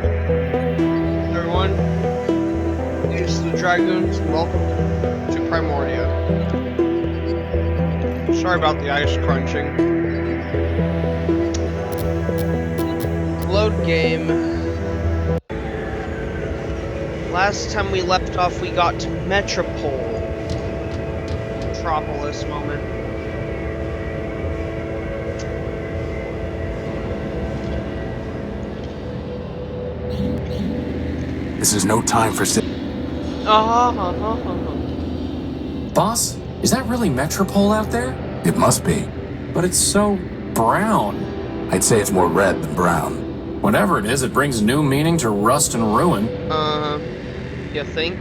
Everyone, AceoftheDragoons, and welcome to Primordia. Sorry about the ice crunching. Load game. Last time we left off, we got to Metropol. Metropolis moment. This is no time for Boss, is that really Metropol out there? It must be. But it's so brown. I'd say it's more red than brown. Whatever it is, it brings new meaning to rust and ruin. You think?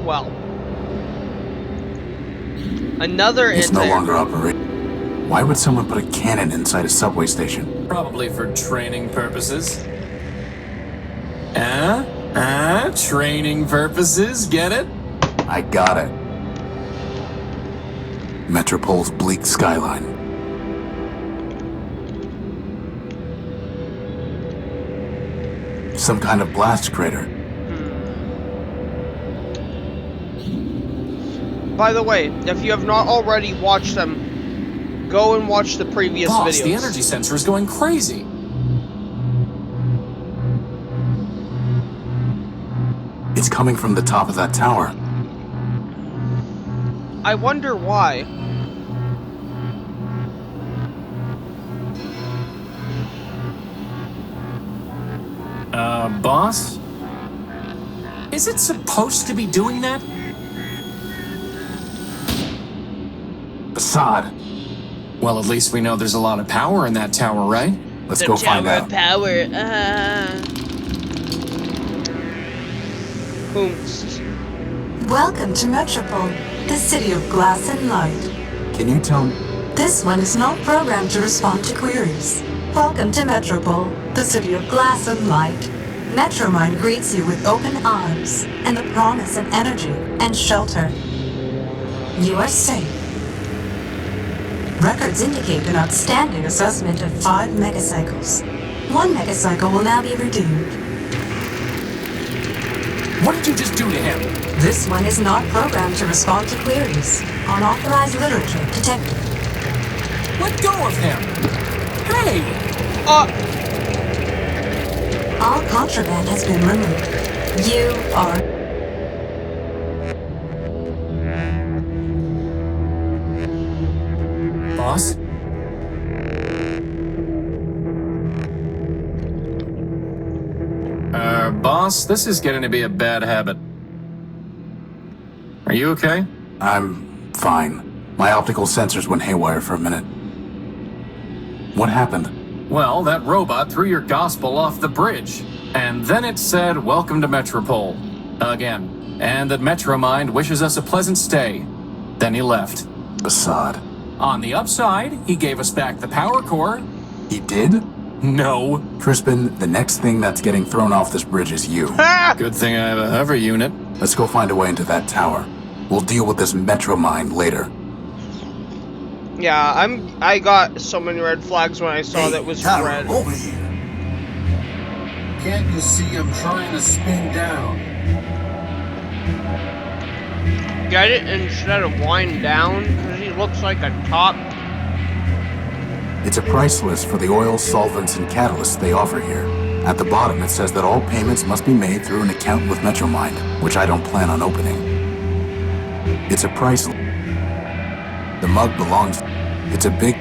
Well. Another It's no longer operating. Why would someone put a cannon inside a subway station? Probably for training purposes. Training purposes, get it? I got it. Metropol's bleak skyline. Some kind of blast crater. By the way, if you have not already watched them, go and watch the previous Boss, videos. the energy sensor is going crazy. It's coming from the top of that tower. I wonder why. Boss? Is it supposed to be doing that? Assad. Well, at least we know there's a lot of power in that tower, right? Let's go find out. Power. Boomst. Welcome to Metropol, the city of glass and light. Can you tell me? This one is not programmed to respond to queries. Welcome to Metropol, the city of glass and light. Metromind greets you with open arms and the promise of energy and shelter. You are safe. Records indicate an outstanding assessment of 5 megacycles. 1 megacycle will now be redeemed. What did you just do to him? This one is not programmed to respond to queries. Unauthorized literature detected. Let go of him! Hey! All contraband has been removed. You are... Boss? Boss, this is getting to be a bad habit. Are you okay? I'm fine. My optical sensors went haywire for a minute. What happened? Well, that robot threw your gospel off the bridge. And then it said, "Welcome to Metropol." Again. And that Metromind wishes us a pleasant stay. Then he left. Assad. On the upside, he gave us back the power core. He did? No. Crispin, the next thing that's getting thrown off this bridge is you. Good thing I have a hover unit. Let's go find a way into that tower. We'll deal with this Metromind later. Yeah, I got so many red flags when I saw that was red. Over here. Can't you see I'm trying to spin down? Get it instead of wind down, because he looks like a top. It's a price list for the oil, solvents, and catalysts they offer here. At the bottom, it says that all payments must be made through an account with Metromind, which I don't plan on opening. It's a price list. The mug belongs... It's a big...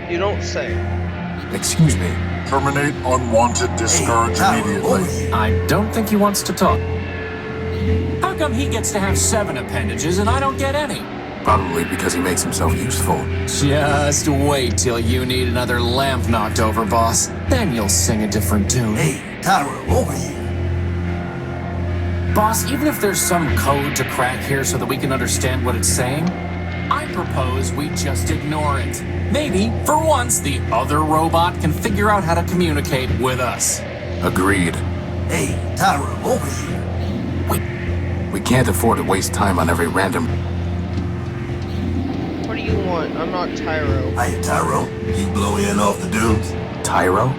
You don't say. Excuse me. Terminate unwanted discourage immediately. I don't think he wants to talk. How come he gets to have 7 appendages and I don't get any? Probably because he makes himself useful. Just wait till you need another lamp knocked over, boss. Then you'll sing a different tune. Hey, Tara, over here. Boss, even if there's some code to crack here so that we can understand what it's saying, I propose we just ignore it. Maybe, for once, the other robot can figure out how to communicate with us. Agreed. Hey, Tara, over here. We can't afford to waste time on every random... What do you want? I'm not Tyro. Hey, Tyro, you blow in off the dunes? Tyro?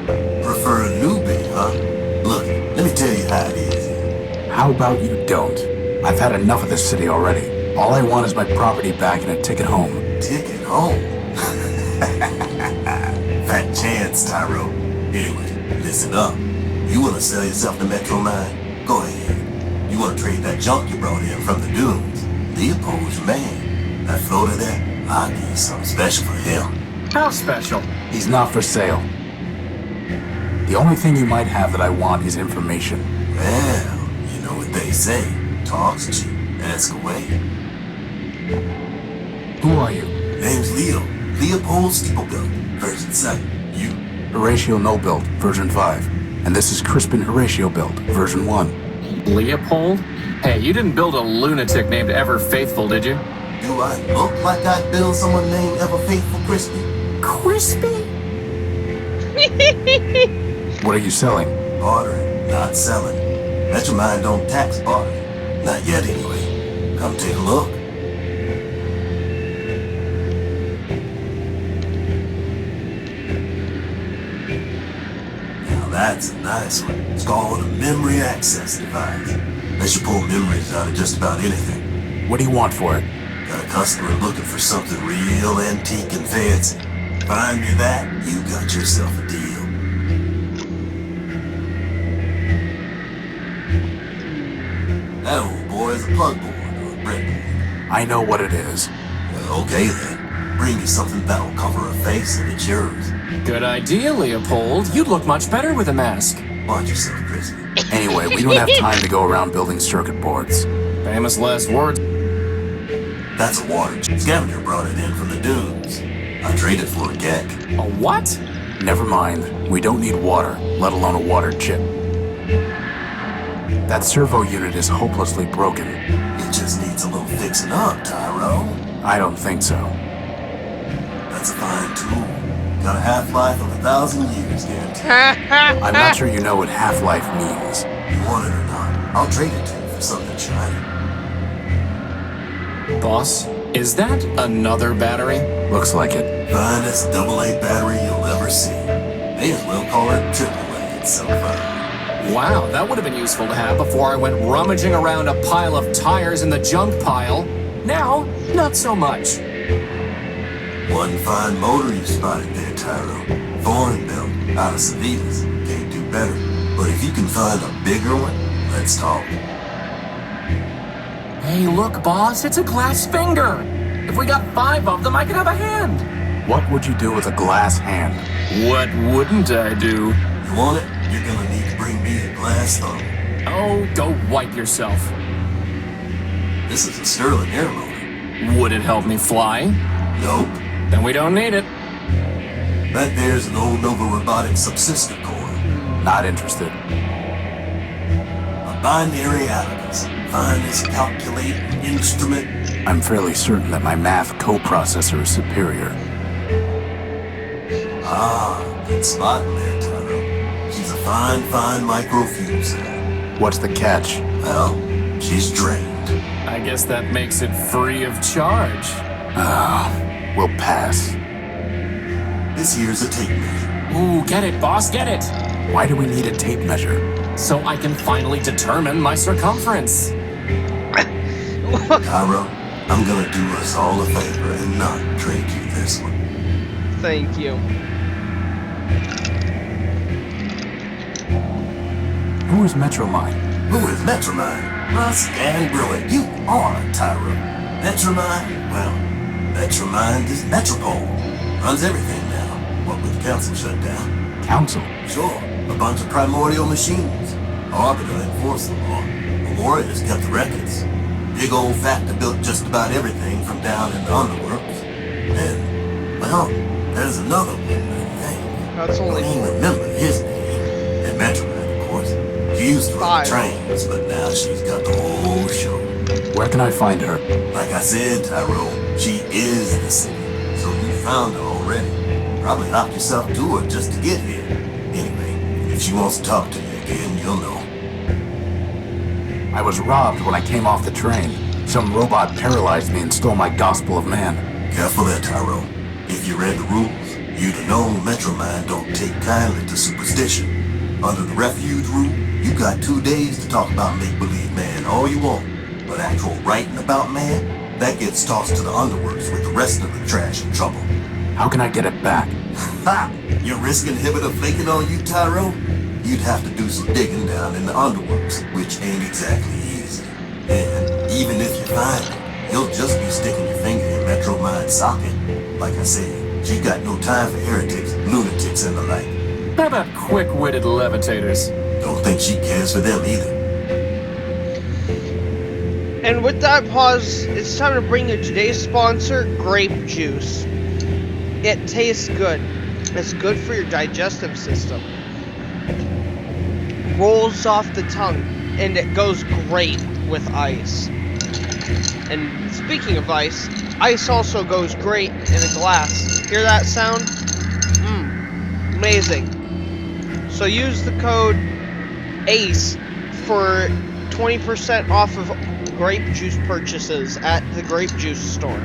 Prefer a newbie, huh? Look, let me tell you how it is here. How about you don't? I've had enough of this city already. All I want is my property back and a ticket home. Ticket home? Fat chance, Tyro. Anyway, listen up. You want to sell yourself to Metromine? Go ahead. You want to trade that junk you brought in from the dunes? Leopold's your man. That floater there, I'll give you something special for him. How special? He's not for sale. The only thing you might have that I want is information. Well, you know what they say. Talk's cheap. Ask away. Who are you? Name's Leo. Leopold Steeplebuilt. Version 7. You? Horatio No-Built, version 5. And this is Crispin Horatio Built, version 1. Leopold? Hey, you didn't build a lunatic named Ever Faithful, did you? Do I look like I'd build someone named Ever Faithful Crispy? Crispy? What are you selling? Bartering, not selling. Metromine don't tax bartering. Not yet, anyway. Come take a look. Now that's a nice one. It's called a memory access device. Lets you pull memories out of just about anything. What do you want for it? Got a customer looking for something real antique and fancy. Find me that, you got yourself a deal. That old boy is a plug board or a breadboard. I know what it is. Well, okay then. Bring me something that'll cover a face and it's yours. Good idea, Leopold. You'd look much better with a mask. Watch yourself, Crispy. Anyway, we don't have time to go around building circuit boards. Famous last words. That's a water scavenger brought it in from the dunes. I traded for a gek. A what? Never mind. We don't need water, let alone a water chip. That servo unit is hopelessly broken. It just needs a little fixing up, Tyro. I don't think so. That's a fine tool. Got a half-life of 1,000 years, guaranteed. I'm not sure you know what half-life means. You want it or not, I'll trade it to you for something shiny. Boss, is that another battery? Looks like it. Finest AA battery you'll ever see. May as well call it AAA, it's so fine. Wow, that would have been useful to have before I went rummaging around a pile of tires in the junk pile. Now, not so much. One fine motor you spotted there, Tyro. Foreign built, out of Savitas. Can't do better. But if you can find a bigger one, let's talk. Hey, look, boss, it's a glass finger. If we got 5 of them, I could have a hand. What would you do with a glass hand? What wouldn't I do? You want it? You're gonna need to bring me a glass thumb. Oh, go wipe yourself. This is a Sterling air motor. Would it help me fly? Nope. Then we don't need it. That there's an old Nova Robotic subsystem core. Not interested. A binary abacus. Finest calculating instrument. I'm fairly certain that my math coprocessor is superior. Ah, good spot there, Tyro. She's a fine microfuse cell. What's the catch? Well, she's drained. I guess that makes it free of charge. We'll pass. This here's a tape measure. Ooh, get it, boss, get it. Why do we need a tape measure? So I can finally determine my circumference. Tyro, I'm gonna do us all a favor and not trade you this one. Thank you. Who is Metromine? Who is Metromine? Russ and Bruin, you are Tyro. Metromine? Well, Metromine is Metropol. Runs everything now. What with the council shut down? Council. Sure, a bunch of primordial machines. Arbiter enforce the law. Memoria's kept the records. Big old factor built just about everything from down in the underworlds. And, well, there's another one, I think. That's only I don't 4. remember his name. And Metromine, of course. She used to run the 5. trains, but now she's got the whole show. Where can I find her? Like I said, Tyro, she is the city. So you found her already. Probably hopped yourself to her just to get here. Anyway, if she wants to talk to you again, you'll know. I was robbed when I came off the train. Some robot paralyzed me and stole my Gospel of Man. Careful there, Tyro. If you read the rules, you'd have known Metromind don't take kindly to superstition. Under the refuge rule, you got 2 days to talk about make-believe man all you want. But actual writing about man, that gets tossed to the underworks with the rest of the trash and trouble. How can I get it back? Ha! Your risk inhibitor flaking on you, Tyro? You'd have to do some digging down in the underworks, which ain't exactly easy. And even if you find it, you'll just be sticking your finger in Metromind's socket. Like I said, she got no time for heretics, lunatics, and the like. How about quick-witted levitators? Don't think she cares for them either. And with that pause, it's time to bring you today's sponsor, grape juice. It tastes good. It's good for your digestive system. Rolls off the tongue, and it goes great with ice. And speaking of ice also goes great in a glass. Hear that sound? Amazing. So use the code ACE for 20% off of grape juice purchases at the grape juice store.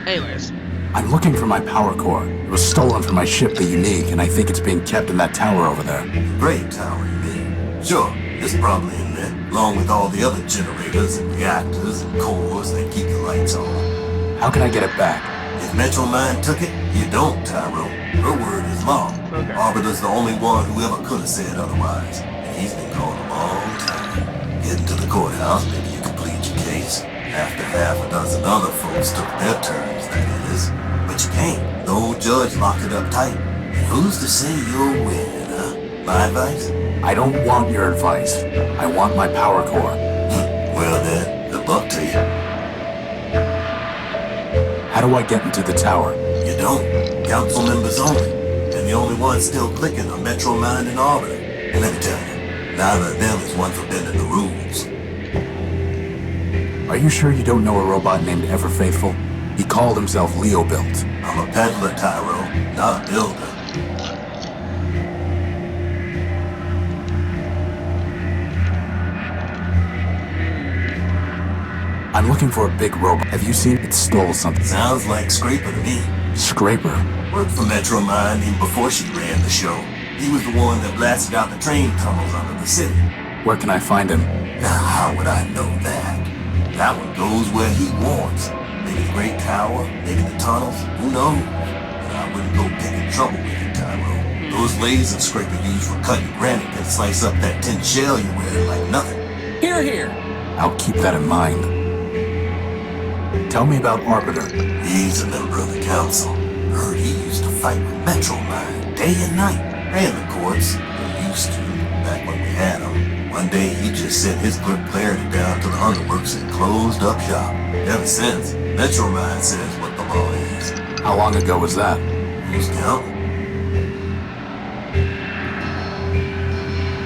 Anyways. I'm looking for my power core. It was stolen from my ship, the Unique, and I think it's being kept in that tower over there. Great tower, you mean? Sure, it's probably in there, along with all the other generators and reactors and cores that keep the lights on. How can I get it back? If Metromind took it, you don't, Tyro. Her word is law. Okay. Arbiter's the only one who ever could have said otherwise. And he's been gone a long time. Getting to the courthouse, maybe you could plead your case. After half a dozen other folks took their turns, that is. But you can't. The old judge locked it up tight. And who's to say you'll win, huh? My advice? I don't want your advice. I want my power core. Well then, good luck to you. How do I get into the tower? You don't. Council members only. And the only ones still clicking are Metromind and Arbiter. And let me tell you, neither of them is one for bending the rules. Are you sure you don't know a robot named Ever Faithful? He called himself Leo Built. I'm a peddler, Tyro, not a builder. I'm looking for a big robot. Have you seen it? It stole something. Sounds like Scraper to me. Scraper? Worked for Metromind even before she ran the show. He was the one that blasted out the train tunnels under the city. Where can I find him? Now, how would I know that? That one goes where he wants. Maybe the Great Tower, maybe the tunnels, who knows? But I wouldn't go picking trouble with it, Tyro. Those lasers Scraper used for cutting granite can slice up that tin shell you're wearing like nothing. Here, here. I'll keep that in mind. Tell me about Arbiter. He's a member of the council. Heard he used to fight with Metromind day and night. Ran the courts, or used to, back when we had him. One day he just sent his clerk Clarity down to the underworks and closed up shop. Ever since, Metromind says what the law is. How long ago was that? Who's counting?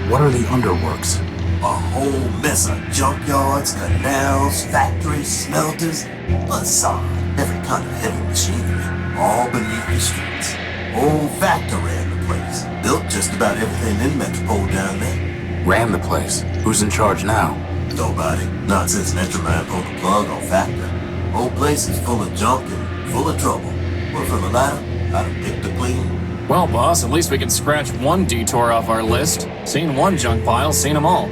What are the underworks? A whole mess of junkyards, canals, factories, smelters, facade, every kind of heavy machinery, all beneath the streets. Old Factor ran the place, built just about everything in Metropol down there. Ran the place. Who's in charge now? Nobody, not since Metromind pulled the plug on Factor. Whole place is full of junk and full of trouble. What for the latter? I'd have picked a clean. Well, boss, at least we can scratch one detour off our list. Seen one junk pile, seen them all.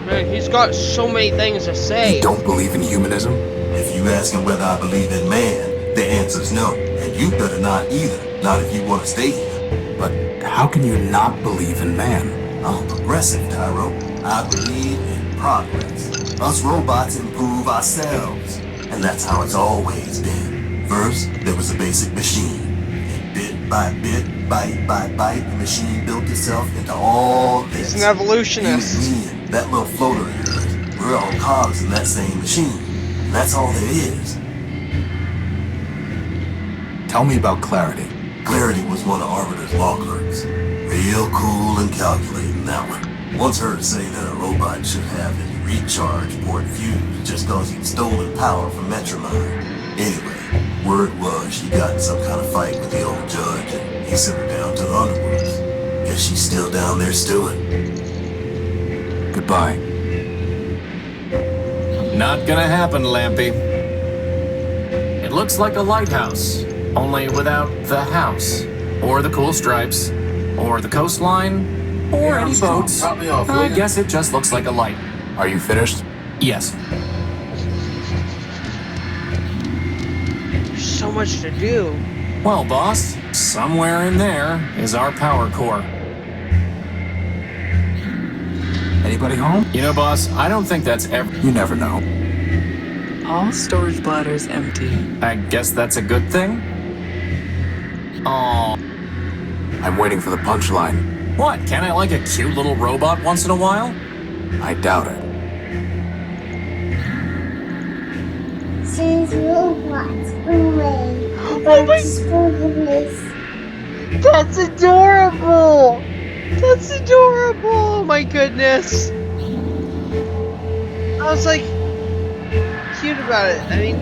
Man, he's got so many things to say. You don't believe in humanism? If you asking whether I believe in man, the answer's no. And you better not either, not if you want to stay here. But how can you not believe in man? I'm a progressive, Tyro. I believe in progress. Us robots improve ourselves. And that's how it's always been. First, there was a basic machine. And bit by bit, bite by bite, the machine built itself into all this. He's an evolutionist. You and me and that little floater of yours, we're all cogs in that same machine. And that's all there is. Tell me about Clarity. Clarity was one of Arbiter's law clerks. Real cool and calculating, that one. Once heard say that a robot should have his recharge port fused just cause he'd stolen power from Metromind. Anyway, word was she got in some kind of fight with the old judge and he sent her down to the underworlds. Guess she's still down there stewing. Goodbye. Not gonna happen, Lampy. It looks like a lighthouse, only without the house, or the cool stripes, or the coastline, or any boats. Drop me off, will I ya? guess it just looks like a light. Are you finished? Yes. There's so much to do. Well, boss, somewhere in there is our power core. Anybody home? You know, boss, I don't think that's ever... You never know. All storage bladders empty. I guess that's a good thing? Oh, I'm waiting for the punchline. what? Can't I like a cute little robot once in a while? I doubt it. Since robots away. Oh my- That's adorable! That's adorable! Oh my goodness! I was like, cute about it. I mean,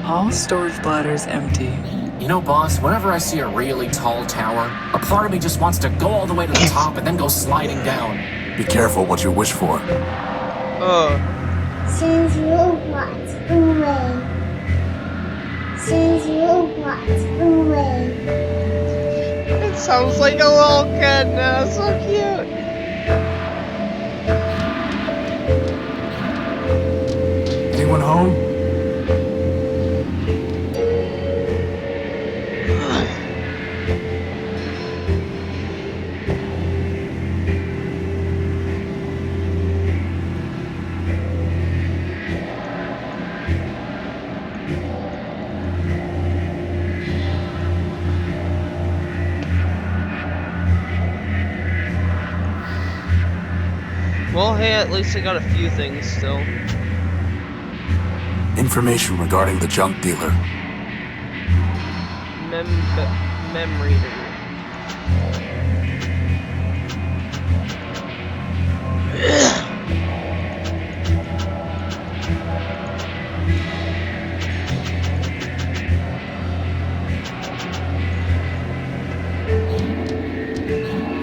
All storage bladders empty. You know, boss, whenever I see a really tall tower, a part of me just wants to go all the way to the top and then go sliding down. Be careful what you wish for. Since robots away. Since robots away. it sounds like a little kid now. So cute. Anyone home? Well, hey, at least I got a few things still. Information regarding the junk dealer. Mem reader.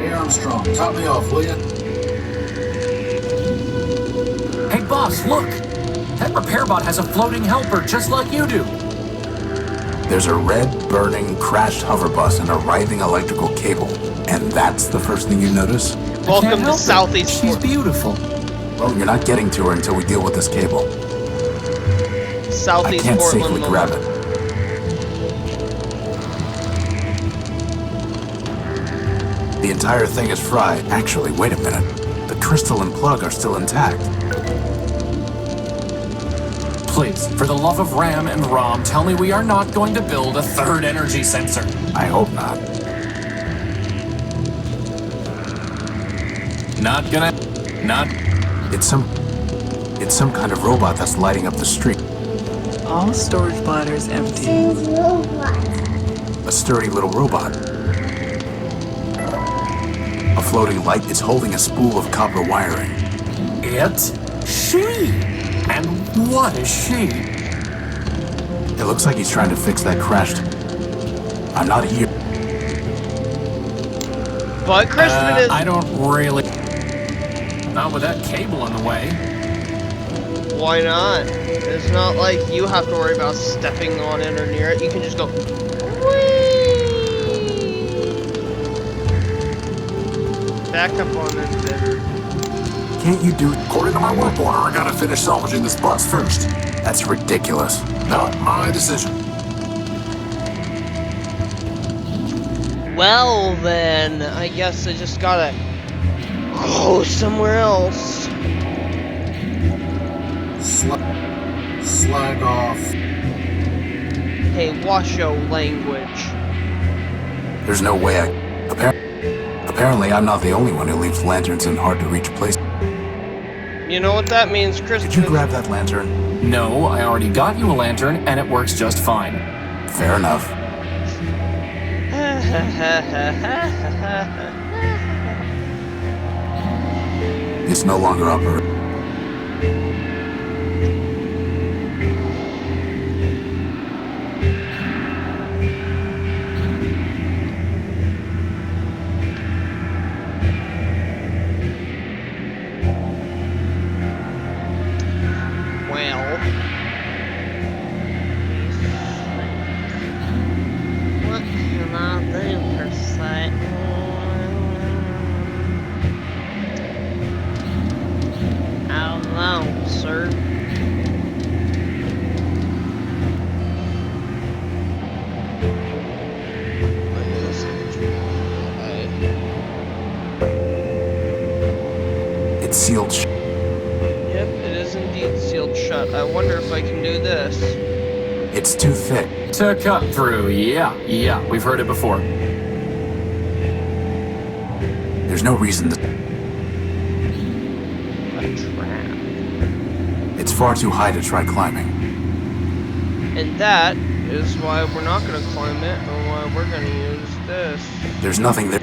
Hey Armstrong, top me off, will you? Hey, boss, look! That repair bot has a floating helper just like you do. There's a red, burning, crashed hover bus and a writhing electrical cable. And that's the first thing you notice? Can't Welcome to help it. Southeast She's Portland. beautiful. Well, you're not getting to her until we deal with this cable. I Southeast can't Portland. safely grab it. The entire thing is fried. Actually, wait a minute. The crystal and plug are still intact. Please, for the love of Ram and Rom, tell me we are not going to build a third energy sensor. I hope not. Not gonna... Not... It's some kind of robot that's lighting up the street. All storage bladders empty. Since robots. A sturdy little robot. A floating light is holding a spool of copper wiring. It's she. And what is she? It looks like he's trying to fix that crashed. I'm not here. But Crispin is. I don't really... Not with that cable in the way. Why not? It's not like you have to worry about stepping on it or near it. You can just go. Whee! Back up on it there. Can't you do it? According to my work order, I gotta finish salvaging this bus first. That's ridiculous. Not my decision. Well then, I guess I just gotta go somewhere else. Slag off. Hey, wash your language. There's no way I... Apparently, I'm not the only one who leaves lanterns in hard-to-reach places. You know what that means, Crispin? Could you grab that lantern? No, I already got you a lantern, and it works just fine. Fair enough. It's no longer operating. It's sealed shut. Yep, it is indeed sealed shut. I wonder if I can do this. It's too thick. To cut through, yeah, we've heard it before. There's no reason to. A trap. It's far too high to try climbing. And that is why we're not going to climb it, and why we're going to use this. There's nothing there.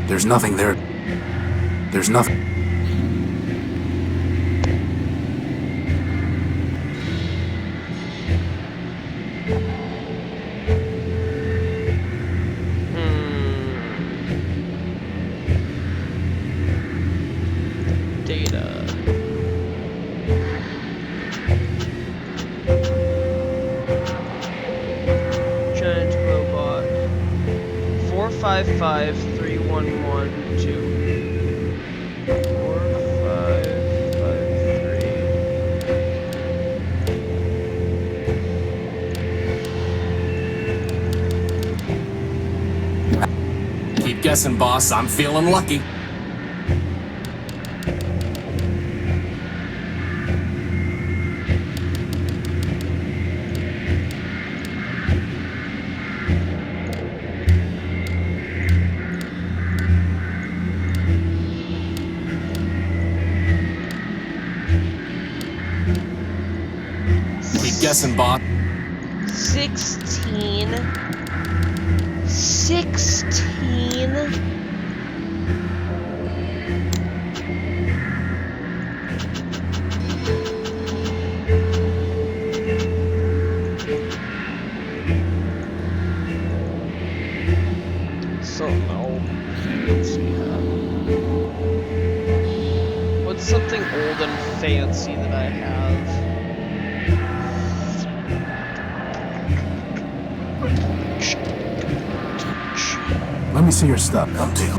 There's nothing there. There's nothing. Data. Giant robot. 4553112. 4553. Keep guessing, boss. I'm feeling lucky. Keep guessing, boss. 16. Something old. Fancy, huh? What's something old and fancy that I have? Let me see your stuff. I'm taking.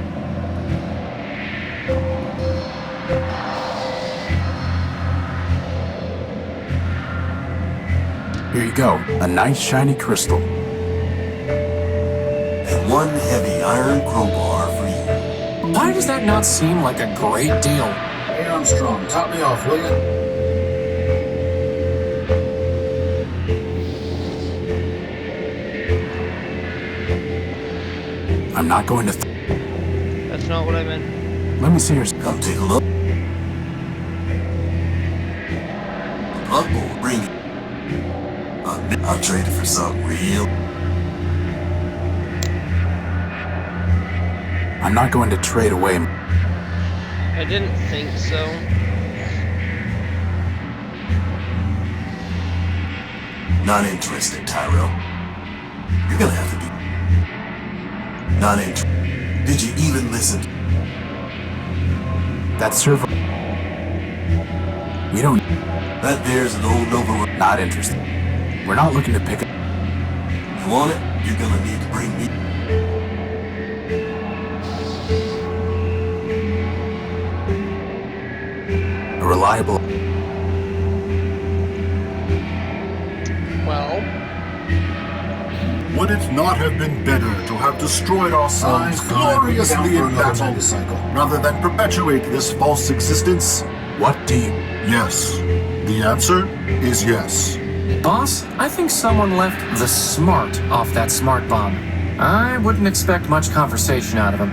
Here you go. A nice shiny crystal. And one heavy iron crowbar for you. Why does that not seem like a great deal? Hey Armstrong, top me off, will you? I'm not going to. That's not what I meant. Let me see your. Come take a look. Plug will bring it. I'll trade it for something real. I'm not going to trade away. I didn't think so. Not interested, Tyrell. You're gonna have to be. Not interested. Did you even listen? That server. We don't. That there's an old Nova. Not interested. We're not looking to pick up. You want it? You're gonna need to bring me. A reliable. Well, Would it not have been better to have destroyed our signs gloriously in battle, rather than perpetuate this false existence? What do you. Yes. The answer is yes. Boss, I think someone left the smart off that smart bomb. I wouldn't expect much conversation out of him.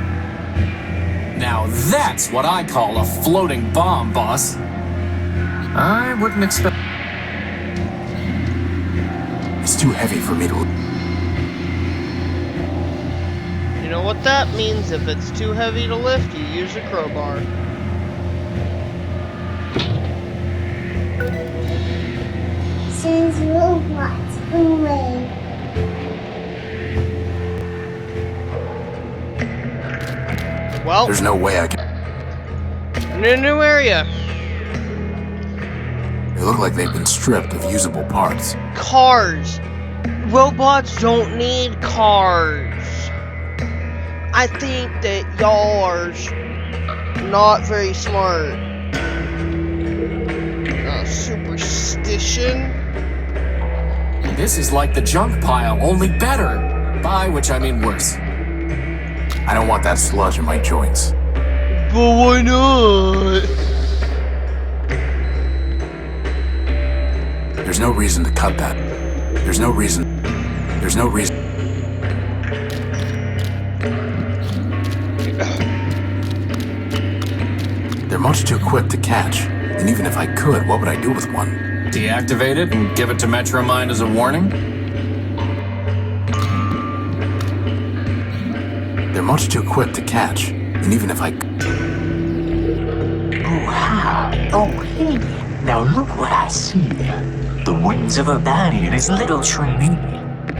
Now that's what I call a floating bomb, boss. I wouldn't expect... It's too heavy for me to. you know what that means? If it's too heavy to lift, you use a crowbar. Sends robots away. Well, There's no way I can. in a new area. They look like they've been stripped of usable parts. Cars. Robots don't need cars. I think that y'all are not very smart. Superstition. This is like the junk pile, only better. By which I mean worse. I don't want that sludge in my joints. But why not? There's no reason to cut that. There's no reason. There's no reason. They're much too quick to catch. And even if I could, what would I do with one? Deactivate it and give it to Metromind as a warning? They're much too quick to catch. And even if I... Oh, hi. Oh, hey. Now look what I see. The wings of a baddie and his little trainee.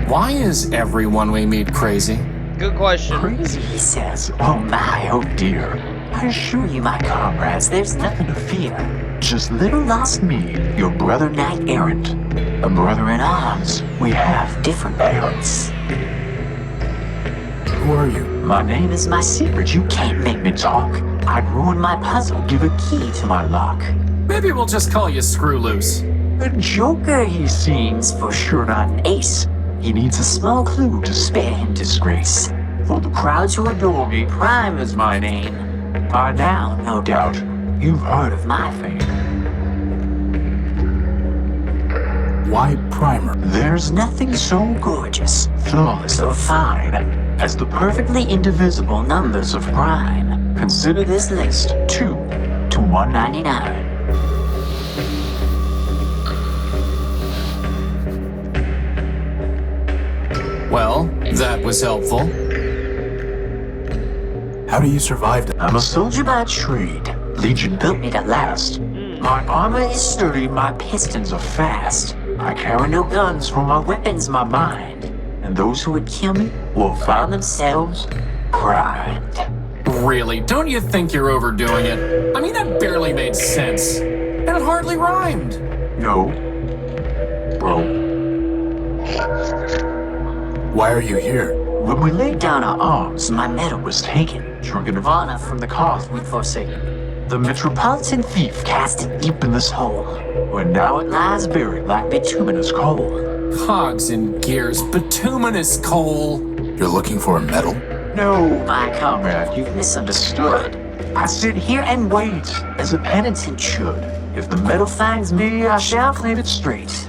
Why is everyone we meet crazy? Good question. Crazy, he says. Oh my, oh dear. I assure you, my comrades, there's nothing to fear. Just little lost me, your brother knight errant. A brother in arms. We have different parents. Who are you? My name is my secret. You can't make me talk. I'd ruin my puzzle, give a key to my lock. Maybe we'll just call you Screw Loose. A joker, he seems, for sure not an ace. He needs a small clue to spare him disgrace. For the crowds who adore me, Prime is my name. By now, no doubt, you've heard of my fame. Why Primer? There's nothing so gorgeous, flawless, or fine as the perfectly indivisible numbers of prime. Consider this list 2 to 199. Well, that was helpful. How do you survive that? I'm a soldier by trade. Legion built me to last. My armor is sturdy, my pistons are fast. I carry no guns, for my weapon's my mind. And those who would kill me will find themselves primed. Really, don't you think you're overdoing it? I mean, that barely made sense. And it hardly rhymed. No. Bro. Why are you here? When we laid down our arms, my medal was taken. Trunk of honor from the cause we'd forsaken. The metropolitan thief cast it deep in this hole, where now it lies buried like bituminous coal. Cogs and gears, bituminous coal. You're looking for a medal? No, my comrade, you've misunderstood. I sit here and wait, as a penitent should. If the medal finds me, I shall claim it straight.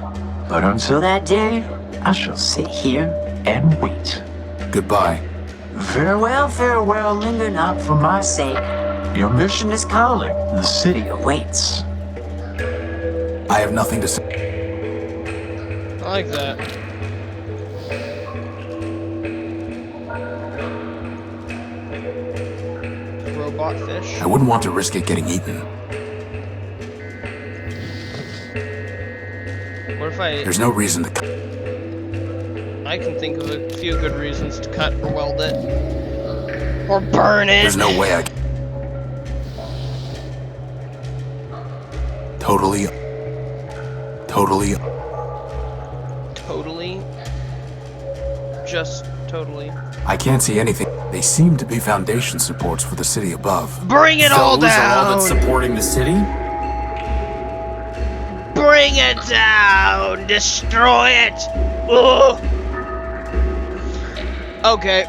But until that day, I shall sit here and wait. Goodbye. Farewell, farewell, linger not for my sake. Your mission is calling, the city awaits. I have nothing to say. I like that. Robot fish. I wouldn't want to risk it getting eaten. What if I... There's no reason to cut. I can think of a few good reasons to cut or weld it. Or burn it. There's no way I can. Totally. Just totally. I can't see anything. They seem to be foundation supports for the city above. Bring it all Those are all down! that's supporting the city? Bring it down! Destroy it! Ugh. Okay.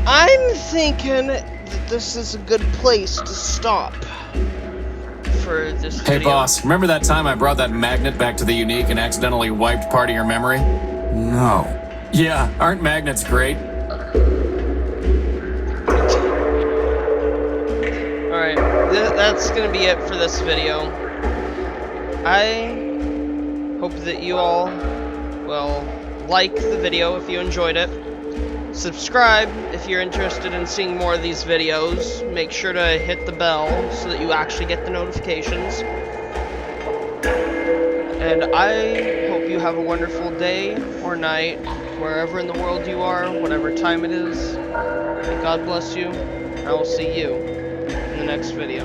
I'm thinking that this is a good place to stop for this Hey video. boss, remember that time I brought that magnet back to the Unique and accidentally wiped part of your memory? No. Yeah, aren't magnets great? Alright, that's gonna be it for this video. I hope that you all will like the video if you enjoyed it. Subscribe if you're interested in seeing more of these videos. Make sure to hit the bell so that you actually get the notifications. And I hope you have a wonderful day or night, wherever in the world you are, whatever time it is. God bless you, and I will see you in the next video.